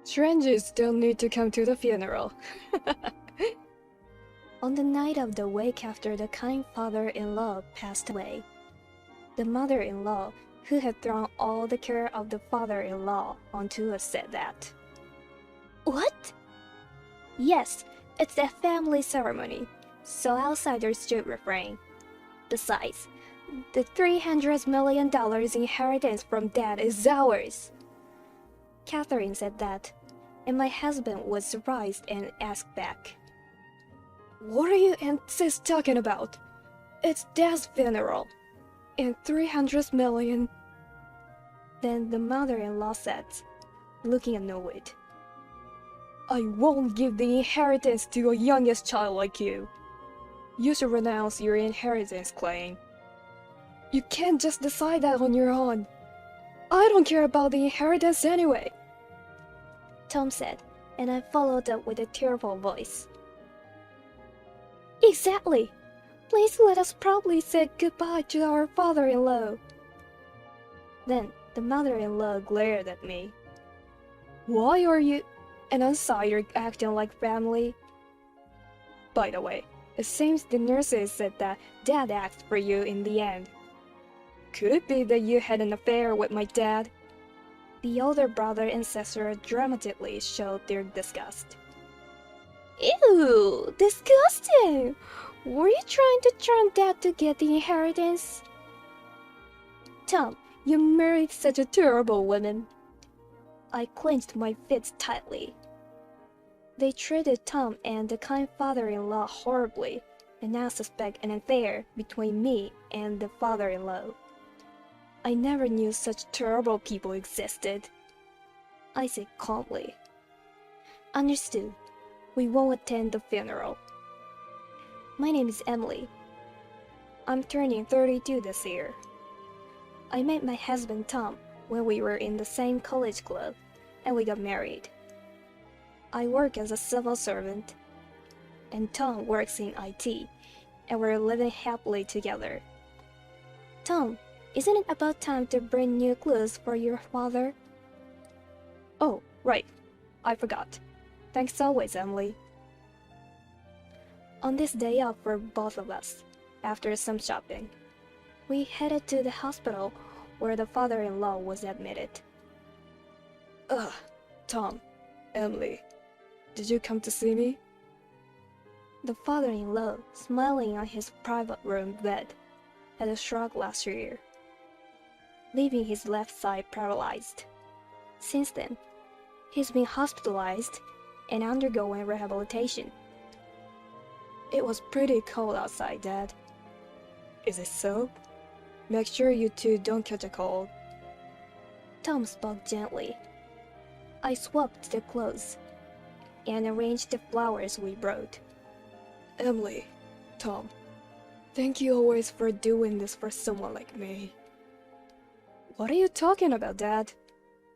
Strangers don't need to come to the funeral. On the night of the wake after the kind father-in-law passed away, the mother-in-law, who had thrown all the care of the father-in-law onto us, said that. What? Yes, it's a family ceremony, so outsiders should refrain. Besides, the $300 million inheritance from Dad is ours. Catherine said that, and my husband was surprised and asked back. What are you and sis talking about? It's Dad's funeral. And 300 million. Then the mother-in-law said, looking annoyed. I won't give the inheritance to a youngest child like you. You should renounce your inheritance claim. You can't just decide that on your own. I don't care about the inheritance anyway. Tom said, and I followed up with a tearful voice. Exactly. Please let us proudly say goodbye to our father-in-law. Then the mother-in-law glared at me. Why are you an outsider acting like family? By the way, it seems the nurses said that Dad asked for you in the end. Could it be that you had an affair with my dad? The older brother and sister dramatically showed their disgust. Ew, disgusting! Were you trying to turn Dad to get the inheritance? Tom, you married such a terrible woman. I clenched my fists tightly. They treated Tom and the kind father-in-law horribly, and now suspect an affair between me and the father-in-law. I never knew such terrible people existed. I said calmly. Understood. We won't attend the funeral. My name is Emily. I'm turning 32 this year. I met my husband Tom when we were in the same college club, and we got married. I work as a civil servant, and Tom works in IT, and we're living happily together. Tom, isn't it about time to bring new clothes for your father? Oh, right. I forgot. Thanks always, Emily. On this day off for both of us, after some shopping, we headed to the hospital where the father-in-law was admitted. Ugh, Tom, Emily, did you come to see me? The father-in-law, smiling on his private room bed, had a stroke last year, leaving his left side paralyzed. Since then, he's been hospitalized and undergoing rehabilitation. It was pretty cold outside, Dad. Is it so? Make sure you two don't catch a cold. Tom spoke gently. I swapped the clothes and arranged the flowers we brought. Emily, Tom, thank you always for doing this for someone like me. What are you talking about, Dad?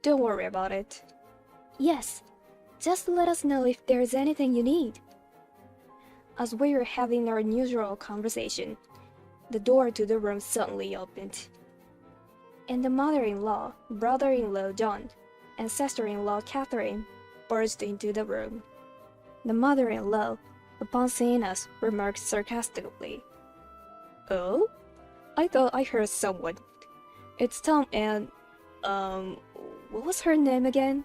Don't worry about it. Yes, just let us know if there's anything you need. As we were having our usual conversation, the door to the room suddenly opened, and the mother-in-law, brother-in-law John, and sister-in-law Catherine burst into the room. The mother-in-law, upon seeing us, remarked sarcastically, Oh? I thought I heard someone. It's Tom and, what was her name again?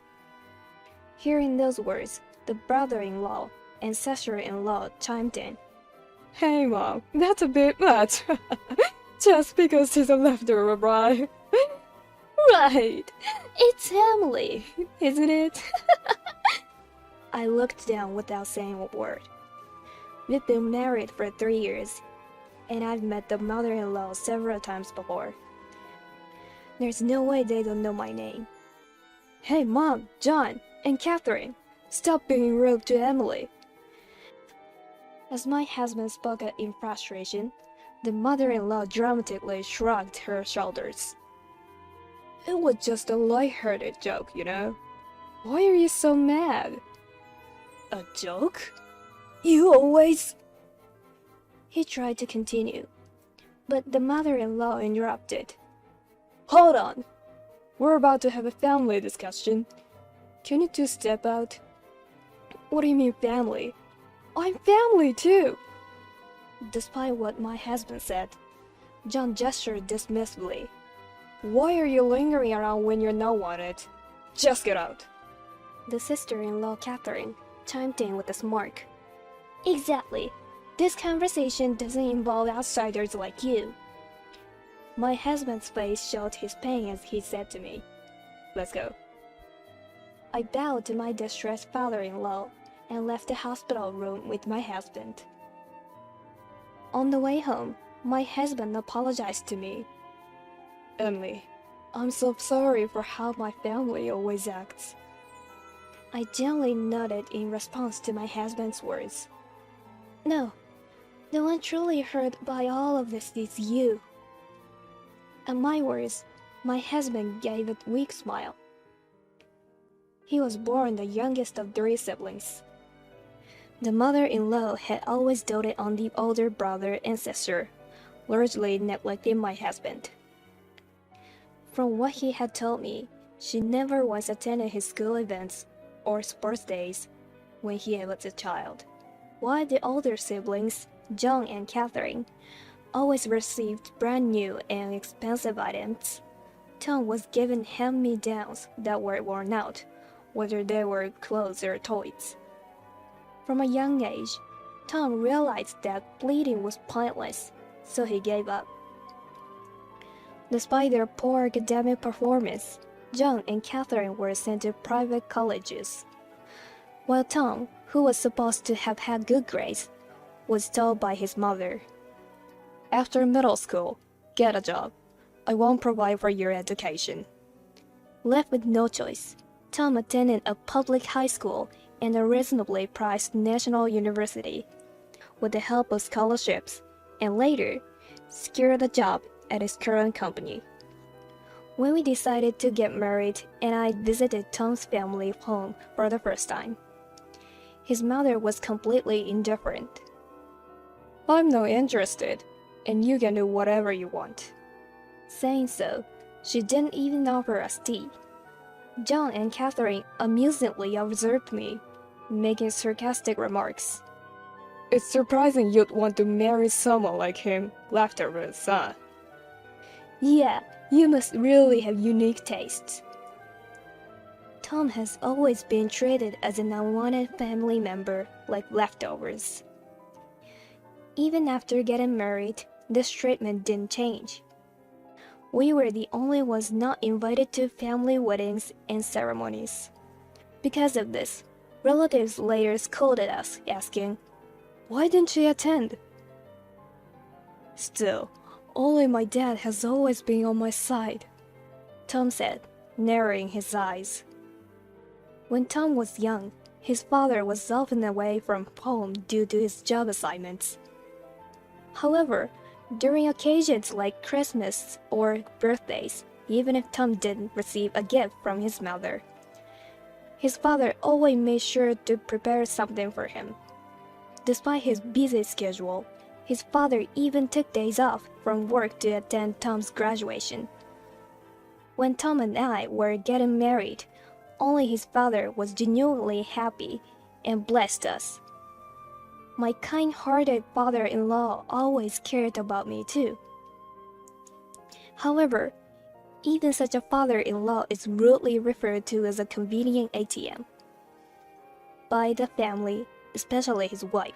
Hearing those words, the brother-in-law and sister-in-law chimed in. Hey Mom, that's a bit much. Just because she's a leftover bride. Right, it's Emily, isn't it? I looked down without saying a word. We've been married for 3 years, and I've met the mother-in-law several times before. There's no way they don't know my name. Hey Mom, John, and Catherine, stop being rude to Emily. As my husband spoke in frustration, the mother-in-law dramatically shrugged her shoulders. It was just a light-hearted joke, you know? Why are you so mad? A joke? You always... He tried to continue, but the mother-in-law interrupted. Hold on. We're about to have a family discussion. Can you two step out? What do you mean family? I'm family too! Despite what my husband said, John gestured dismissively. Why are you lingering around when you're not wanted? Just get out. The sister-in-law Catherine chimed in with a smirk. Exactly. This conversation doesn't involve outsiders like you. My husband's face showed his pain as he said to me, Let's go. I bowed to my distressed father-in-law and left the hospital room with my husband. On the way home, my husband apologized to me. Emily, I'm so sorry for how my family always acts. I gently nodded in response to my husband's words. No, the one truly hurt by all of this is you. At my words, my husband gave a weak smile. He was born the youngest of 3 siblings. The mother-in-law had always doted on the older brother and sister, largely neglecting my husband. From what he had told me, she never once attended his school events or sports days when he was a child, while the older siblings, John and Catherine, always received brand new and expensive items. Tom was given hand-me-downs that were worn out, whether they were clothes or toys. From a young age, Tom realized that bleeding was pointless, so he gave up. Despite their poor academic performance, John and Catherine were sent to private colleges, while Tom, who was supposed to have had good grades, was told by his mother, After middle school, get a job. I won't provide for your education. Left with no choice, Tom attended a public high school and a reasonably priced national university, with the help of scholarships, and later secured a job at his current company. When we decided to get married and I visited Tom's family home for the first time, his mother was completely indifferent. I'm not interested, and you can do whatever you want. Saying so, she didn't even offer us tea. John and Catherine amusedly observed me, making sarcastic remarks. It's surprising you'd want to marry someone like him, afterwards, huh? Yeah, you must really have unique tastes. Tom has always been treated as an unwanted family member, like leftovers. Even after getting married, this treatment didn't change. We were the only ones not invited to family weddings and ceremonies. Because of this, relatives later scolded us, asking, Why didn't she attend? Still, only my dad has always been on my side, Tom said, narrowing his eyes. When Tom was young, his father was often away from home due to his job assignments. However, during occasions like Christmas or birthdays, even if Tom didn't receive a gift from his mother, his father always made sure to prepare something for him. Despite his busy schedule, his father even took days off from work to attend Tom's graduation. When Tom and I were getting married, only his father was genuinely happy and blessed us. My kind-hearted father-in-law always cared about me too. However, even such a father-in-law is rudely referred to as a convenient ATM by the family, especially his wife.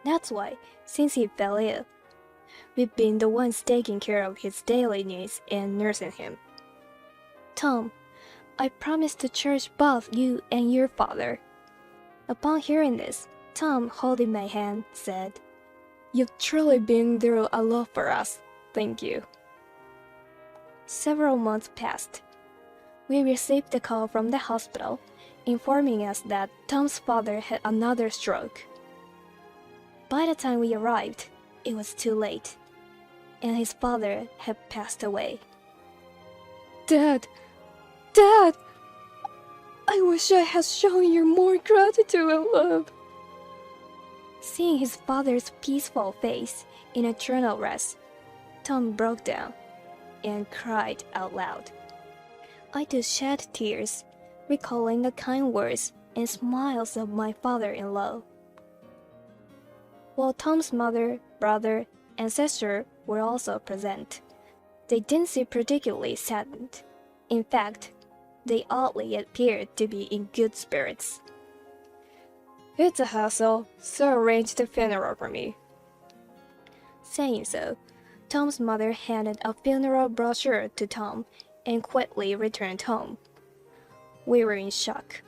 That's why, since he fell ill, we've been the ones taking care of his daily needs and nursing him. Tom, I promise to cherish both you and your father. Upon hearing this, Tom, holding my hand, said, You've truly been through a lot for us. Thank you. Several months passed. We received a call from the hospital informing us that Tom's father had another stroke. By the time we arrived, it was too late, and his father had passed away. Dad! Dad! I wish I had shown you more gratitude and love. Seeing his father's peaceful face in eternal rest, Tom broke down and cried out loud. I too shed tears, recalling the kind words and smiles of my father-in-law. While Tom's mother, brother, and sister were also present, they didn't seem particularly saddened. In fact, they oddly appeared to be in good spirits. It's a hassle, so arrange the funeral for me. Saying so, Tom's mother handed a funeral brochure to Tom and quickly returned home. We were in shock,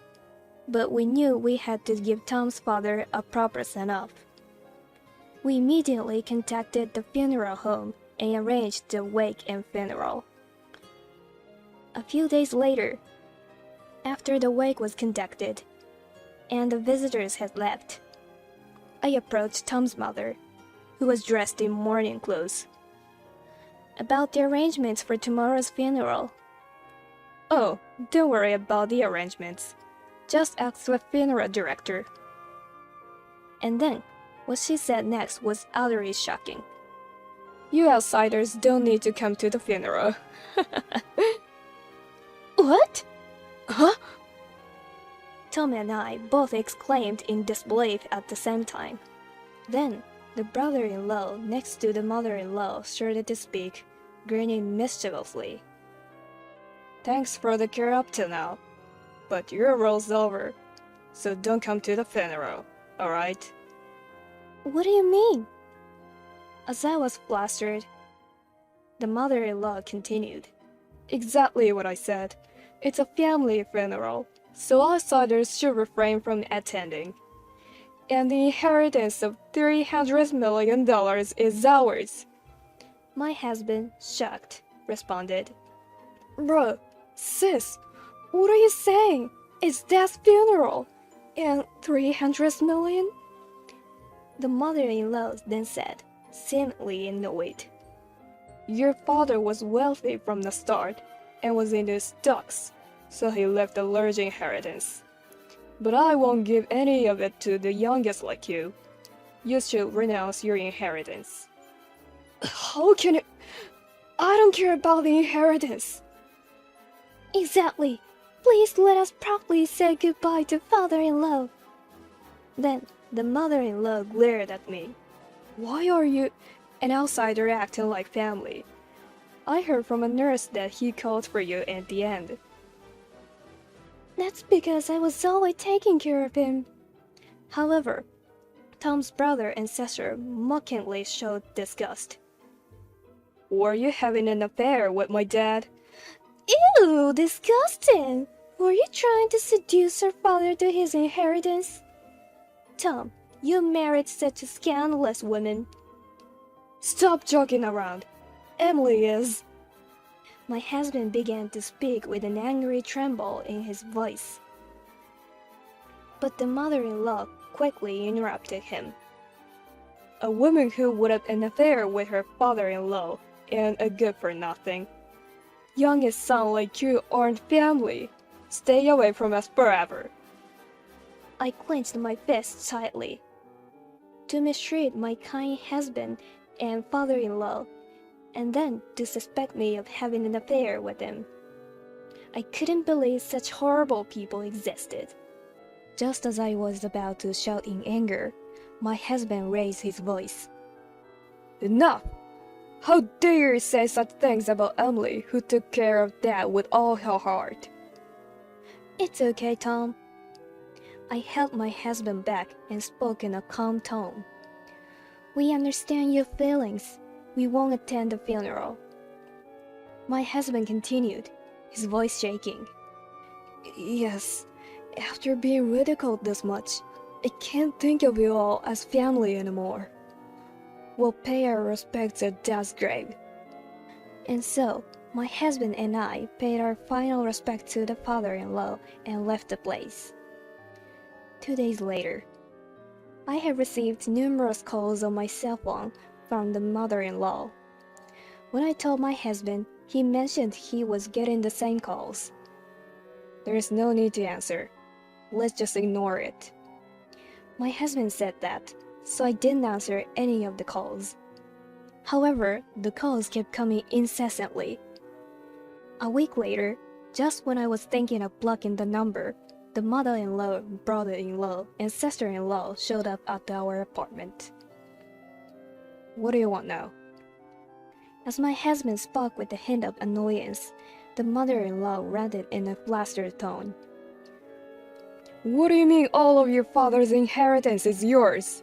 but we knew we had to give Tom's father a proper send-off. We immediately contacted the funeral home and arranged the wake and funeral. A few days later, after the wake was conducted and the visitors had left, I approached Tom's mother, who was dressed in mourning clothes, about the arrangements for tomorrow's funeral. Oh, don't worry about the arrangements. Just ask the funeral director. And then, what she said next was utterly shocking. You outsiders don't need to come to the funeral. What? Huh? Tom and I both exclaimed in disbelief at the same time. Then, the brother-in-law next to the mother-in-law started to speak, grinning mischievously. Thanks for the care up till now, but your role's over, so don't come to the funeral, alright? What do you mean? As I was flustered, the mother-in-law continued. Exactly what I said. It's a family funeral, so outsiders should refrain from attending. And the inheritance of $300 million is ours. My husband, shocked, responded. Bro, sis, what are you saying? It's Dad's funeral. And 300 million? The mother-in-law then said, seemingly annoyed. Your father was wealthy from the start and was into stocks, so he left a large inheritance. But I won't give any of it to the youngest like you. You should renounce your inheritance. How can you? I don't care about the inheritance. Exactly. Please let us properly say goodbye to father-in-law. Then the mother-in-law glared at me. Why are you an outsider acting like family? I heard from a nurse that he called for you at the end. That's because I was always taking care of him. However, Tom's brother and sister mockingly showed disgust. Were you having an affair with my dad? Ew, disgusting! Were you trying to seduce her father to his inheritance? Tom, you married such a scandalous woman. Stop joking around. Emily is. My husband began to speak with an angry tremble in his voice. But the mother-in-law quickly interrupted him. A woman who would have an affair with her father-in-law and a good-for-nothing. Youngest son like you aren't family. Stay away from us forever. I clenched my fists tightly. To mistreat my kind husband and father-in-law, and then to suspect me of having an affair with him. I couldn't believe such horrible people existed. Just as I was about to shout in anger, my husband raised his voice. Enough! How dare you say such things about Emily, who took care of Dad with all her heart? It's okay, Tom. I held my husband back and spoke in a calm tone. We understand your feelings. We won't attend the funeral. My husband continued, his voice shaking. Yes, after being ridiculed this much, I can't think of you all as family anymore. We'll pay our respects at Dad's grave. And so, my husband and I paid our final respect to the father-in-law and left the place. 2 days later, I had received numerous calls on my cell phone from the mother-in-law. When I told my husband, he mentioned he was getting the same calls. There is no need to answer. Let's just ignore it. My husband said that, so I didn't answer any of the calls. However, the calls kept coming incessantly. A week later, Just when I was thinking of blocking the number, the mother-in-law, brother-in-law, and sister-in-law showed up at our apartment. What do you want now? As my husband spoke with a hint of annoyance, the mother-in-law ranted in a flustered tone. What do you mean all of your father's inheritance is yours?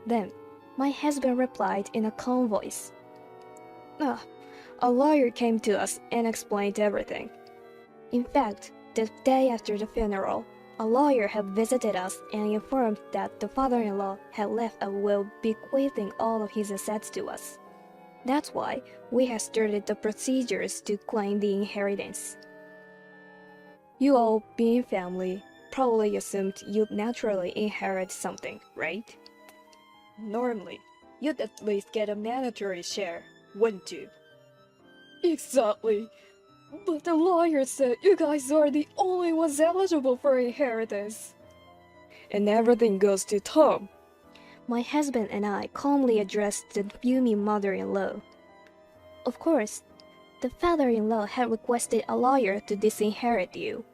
Then, my husband replied in a calm voice. A lawyer came to us and explained everything. In fact, the day after the funeral, a lawyer had visited us and informed that the father-in-law had left a will bequeathing all of his assets to us. That's why we had started the procedures to claim the inheritance. You all, being family, probably assumed you'd naturally inherit something, right? Normally, you'd at least get a mandatory share, wouldn't you? Exactly. But the lawyer said you guys are the only ones eligible for inheritance. And everything goes to Tom. My husband and I calmly addressed the fuming mother-in-law. Of course, the father-in-law had requested a lawyer to disinherit you,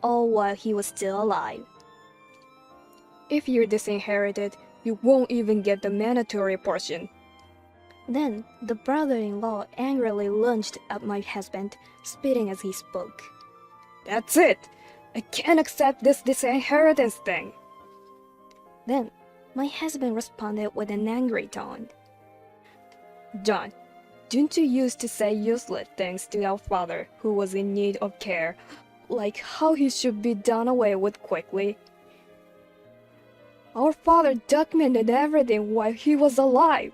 all while he was still alive. If you're disinherited, you won't even get the mandatory portion. Then the brother-in-law angrily lunged at my husband, spitting as he spoke. That's it! I can't accept this disinheritance thing! Then my husband responded with an angry tone. John, didn't you used to say useless things to our father who was in need of care, like how he should be done away with quickly? Our father documented everything while he was alive.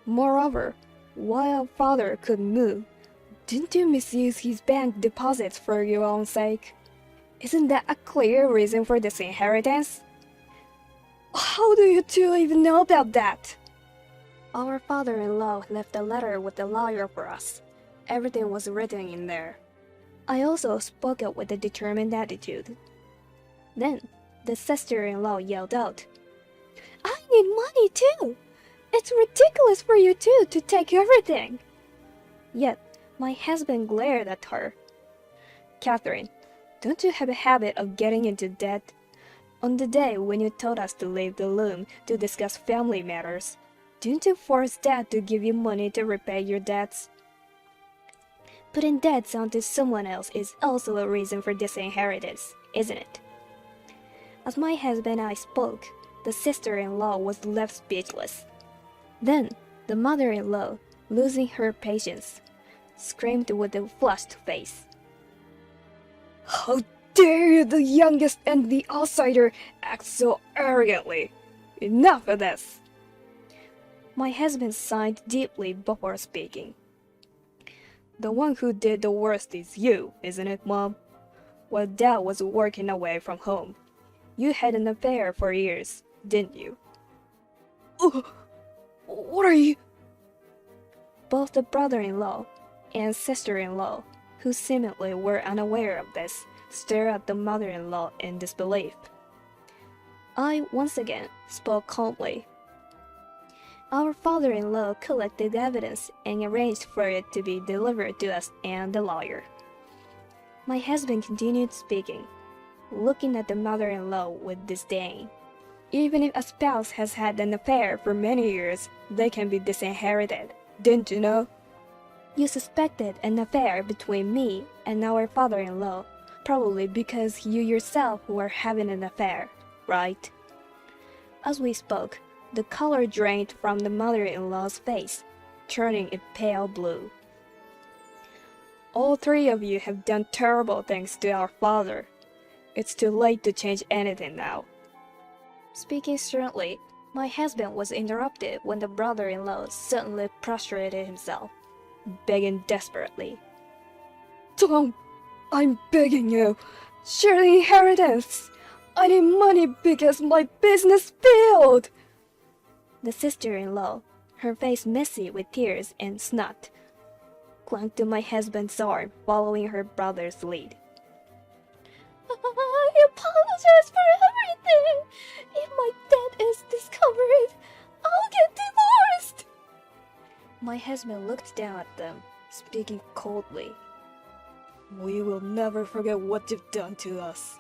Moreover, while our father could move, didn't you misuse his bank deposits for your own sake? Isn't that a clear reason for disinheritance? How do you two even know about that? Our father-in-law left a letter with the lawyer for us. Everything was written in there. I also spoke up with a determined attitude. Then the sister-in-law yelled out, "I need money too! It's ridiculous for you two to take everything!" Yet my husband glared at her. Catherine, don't you have a habit of getting into debt? On the day when you told us to leave the loom to discuss family matters, didn't you force Dad to give you money to repay your debts? Putting debts onto someone else is also a reason for disinheritance, isn't it? As my husband and I spoke, the sister-in-law was left speechless. Then the mother-in-law, losing her patience, screamed with a flushed face. How dare you, the youngest and the outsider, act so arrogantly? Enough of this! My husband sighed deeply before speaking. The one who did the worst is you, isn't it, Mom? While Dad was working away from home, you had an affair for years, didn't you? What are you? Both the brother-in-law and sister-in-law, who seemingly were unaware of this, stared at the mother-in-law in disbelief. I once again spoke calmly. Our father-in-law collected evidence and arranged for it to be delivered to us and the lawyer. My husband continued speaking, looking at the mother-in-law with disdain. Even if a spouse has had an affair for many years, they can be disinherited. Didn't you know? You suspected an affair between me and our father-in-law, probably because you yourself were having an affair, right? As we spoke, the color drained from the mother-in-law's face, turning it pale blue. All three of you have done terrible things to our father. It's too late to change anything now. Speaking sternly, my husband was interrupted when the brother-in-law suddenly prostrated himself, begging desperately. Tom, I'm begging you, share the inheritance. I need money because my business failed. The sister-in-law, her face messy with tears and snot, clung to my husband's arm, following her brother's lead. I apologize for everything. If my debt is discovered, I'll get divorced. My husband looked down at them, speaking coldly. We will never forget what you've done to us.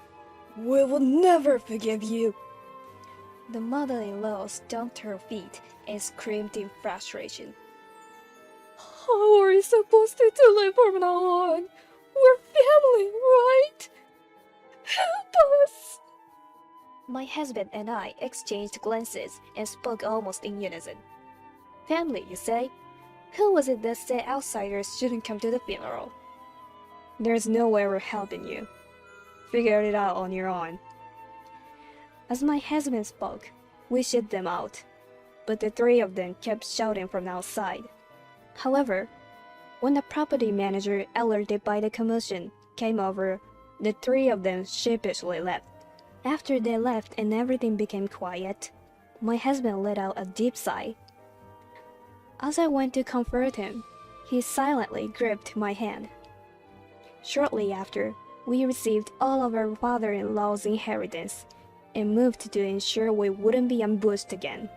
We will never forgive you. The mother-in-law stomped her feet and screamed in frustration. How are we supposed to live from now on? We're family, right? Help us! My husband and I exchanged glances and spoke almost in unison. Family, you say? Who was it that said outsiders shouldn't come to the funeral? There's no way we're helping you. Figure it out on your own. As my husband spoke, we shut them out, but the three of them kept shouting from outside. However, when the property manager, alerted by the commotion, came over, the three of them sheepishly left. After they left and everything became quiet, my husband let out a deep sigh. As I went to comfort him, he silently gripped my hand. Shortly after, we received all of our father-in-law's inheritance and moved to ensure we wouldn't be ambushed again.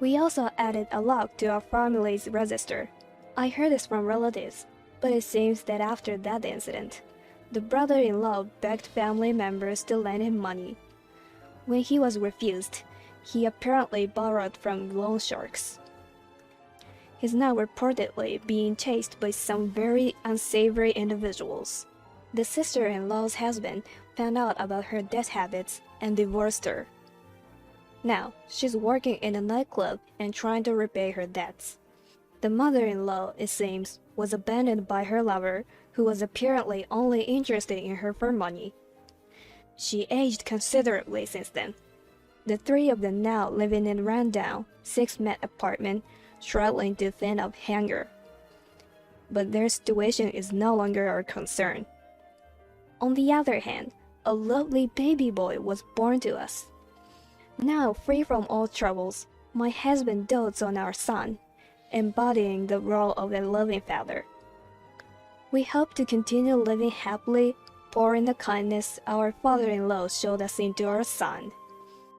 We also added a lock to our family's register. I heard this from relatives, but it seems that after that incident, the brother-in-law begged family members to lend him money. When he was refused, he apparently borrowed from loan sharks. He's now reportedly being chased by some very unsavory individuals. The sister-in-law's husband found out about her debt habits and divorced her. Now, she's working in a nightclub and trying to repay her debts. The mother-in-law, it seems, was abandoned by her lover, who was apparently only interested in her for money. She aged considerably since then. The three of them now living in a rundown, 6-mat apartment, struggling to fend off hunger. But their situation is no longer our concern. On the other hand, a lovely baby boy was born to us. Now free from all troubles, my husband dotes on our son, embodying the role of a loving father. We hope to continue living happily, pouring the kindness our father-in-law showed us into our son.